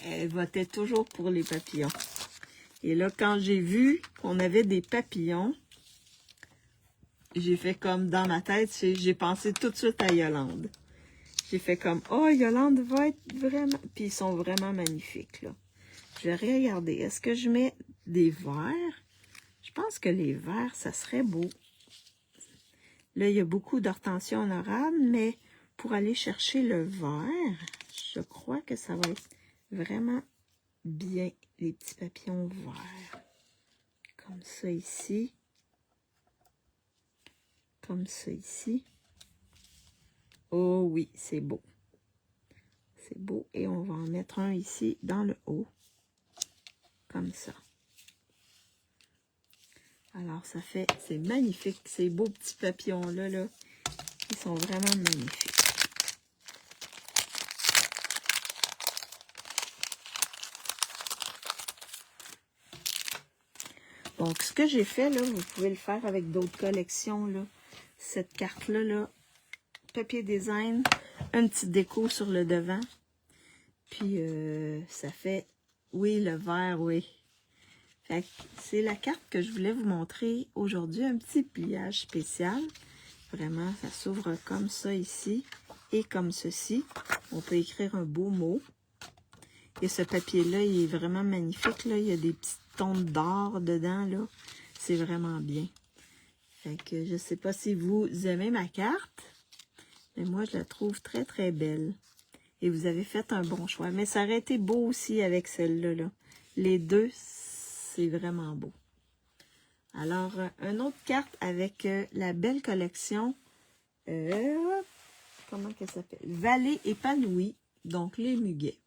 Speaker 1: elle votait toujours pour les papillons. Et là, quand j'ai vu qu'on avait des papillons, j'ai fait comme dans ma tête, j'ai pensé tout de suite à Yolande. J'ai fait comme, oh, Yolande va être vraiment... Puis ils sont vraiment magnifiques, là. Je vais regarder. Est-ce que je mets des verts? Je pense que les verts, ça serait beau. Là, il y a beaucoup d'hortensias honorables, mais pour aller chercher le vert, je crois que ça va être vraiment bien, les petits papillons verts. Comme ça ici. Comme ça ici. Oh oui, c'est beau. C'est beau. Et on va en mettre un ici dans le haut. Comme ça. Alors, ça fait... C'est magnifique. Ces beaux petits papillons-là, là, ils sont vraiment magnifiques. Donc, ce que j'ai fait, là, vous pouvez le faire avec d'autres collections, là. Cette carte-là, là, papier design, une petite déco sur le devant. Puis, ça fait, oui, le vert, oui. Fait que c'est la carte que je voulais vous montrer aujourd'hui, un petit pliage spécial. Vraiment, ça s'ouvre comme ça ici et comme ceci. On peut écrire un beau mot. Et ce papier-là, il est vraiment magnifique, là. Il y a des petites tonnes d'or dedans, là. C'est vraiment bien. Fait que je sais pas si vous aimez ma carte, mais moi, je la trouve très, très belle. Et vous avez fait un bon choix. Mais ça aurait été beau aussi avec celle-là, là. Les deux, c'est vraiment beau. Alors, une autre carte avec la belle collection. Comment qu'elle s'appelle? Vallée épanouie. Donc, les muguets.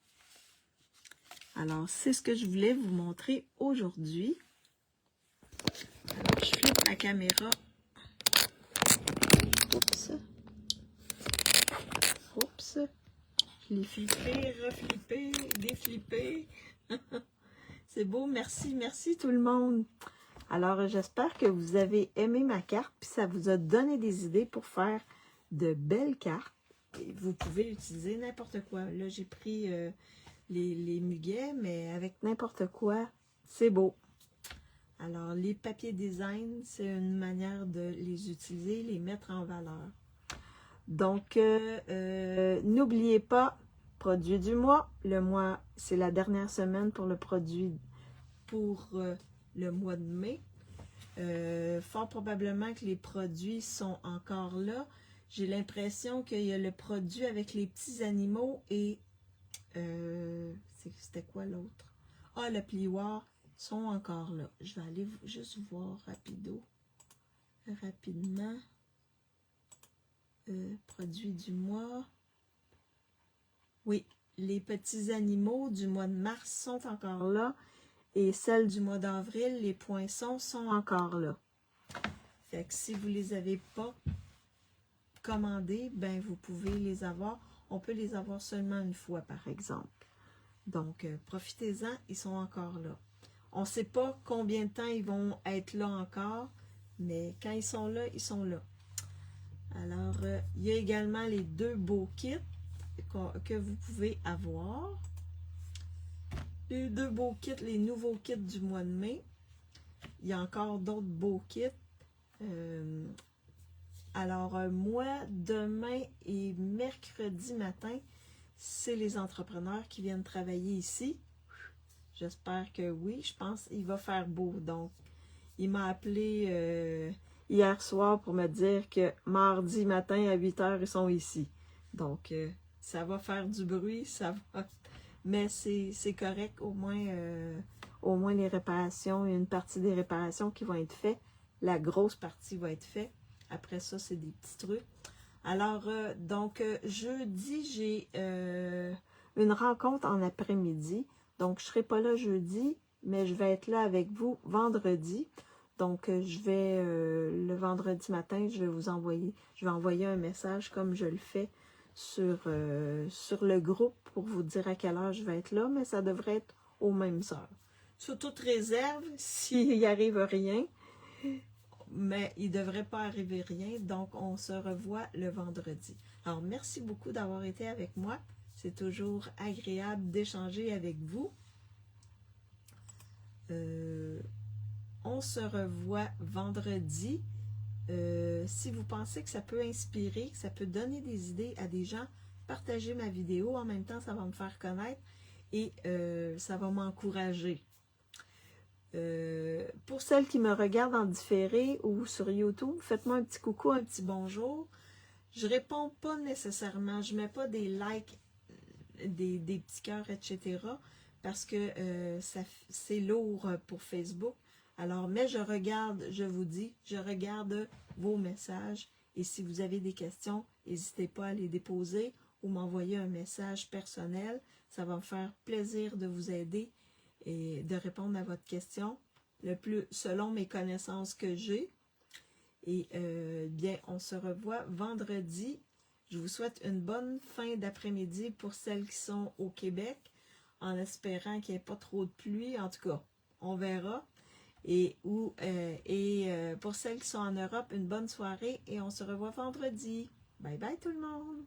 Speaker 1: Alors, c'est ce que je voulais vous montrer aujourd'hui. Alors, je flippe ma caméra. Oups. Oups. Je l'ai flippé, reflippé, déflippé. C'est beau, merci, merci tout le monde. Alors, j'espère que vous avez aimé ma carte, puis ça vous a donné des idées pour faire de belles cartes. Et vous pouvez utiliser n'importe quoi. Là, j'ai pris les muguets, mais avec n'importe quoi, c'est beau. Alors, les papiers design, c'est une manière de les utiliser, les mettre en valeur. Donc, n'oubliez pas, produit du mois. Le mois, c'est la dernière semaine pour le produit pour le mois de mai. Fort probablement que les produits sont encore là. J'ai l'impression qu'il y a le produit avec les petits animaux et c'était quoi l'autre? Ah, le plioir sont encore là. Je vais aller juste voir rapidement. Produit du mois. Oui, les petits animaux du mois de mars sont encore là. Et celles du mois d'avril, les poinçons sont encore là. Fait que si vous ne les avez pas commandés, ben vous pouvez les avoir. On peut les avoir seulement une fois, par exemple. Donc, profitez-en, ils sont encore là. On ne sait pas combien de temps ils vont être là encore, mais quand ils sont là, ils sont là. Alors, il y a également les deux beaux kits que vous pouvez avoir. Les deux beaux kits, les nouveaux kits du mois de mai. Il y a encore d'autres beaux kits. Alors, moi, demain et mercredi matin, c'est les entrepreneurs qui viennent travailler ici. J'espère que oui. Je pense qu'il va faire beau. Donc, il m'a appelé hier soir pour me dire que mardi matin à 8 h, ils sont ici. Donc, ça va faire du bruit, ça va... Mais c'est correct, au moins les réparations, il y a une partie des réparations qui vont être faites. La grosse partie va être faite. Après ça, c'est des petits trucs. Alors, donc, jeudi, j'ai une rencontre en après-midi. Donc, je ne serai pas là jeudi, mais je vais être là avec vous vendredi. Donc, je vais, le vendredi matin, je vais envoyer un message comme je le fais sur le groupe pour vous dire à quelle heure je vais être là, mais ça devrait être aux mêmes heures. Sous toute réserve, s'il n'y arrive rien, mais il ne devrait pas arriver rien, donc on se revoit le vendredi. Alors, merci beaucoup d'avoir été avec moi. C'est toujours agréable d'échanger avec vous. On se revoit vendredi. Si vous pensez que ça peut inspirer, que ça peut donner des idées à des gens, partagez ma vidéo. En même temps, ça va me faire connaître et ça va m'encourager. Pour celles qui me regardent en différé ou sur YouTube, faites-moi un petit coucou, un petit bonjour. Je réponds pas nécessairement, je mets pas des likes, des petits cœurs, etc. parce que c'est lourd pour Facebook. Alors, mais je regarde, je vous dis, je regarde vos messages et si vous avez des questions, n'hésitez pas à les déposer ou m'envoyer un message personnel. Ça va me faire plaisir de vous aider et de répondre à votre question, le plus selon mes connaissances que j'ai. Et bien, on se revoit vendredi. Je vous souhaite une bonne fin d'après-midi pour celles qui sont au Québec, en espérant qu'il n'y ait pas trop de pluie. En tout cas, on verra. Et pour celles qui sont en Europe, une bonne soirée et on se revoit vendredi. Bye bye tout le monde!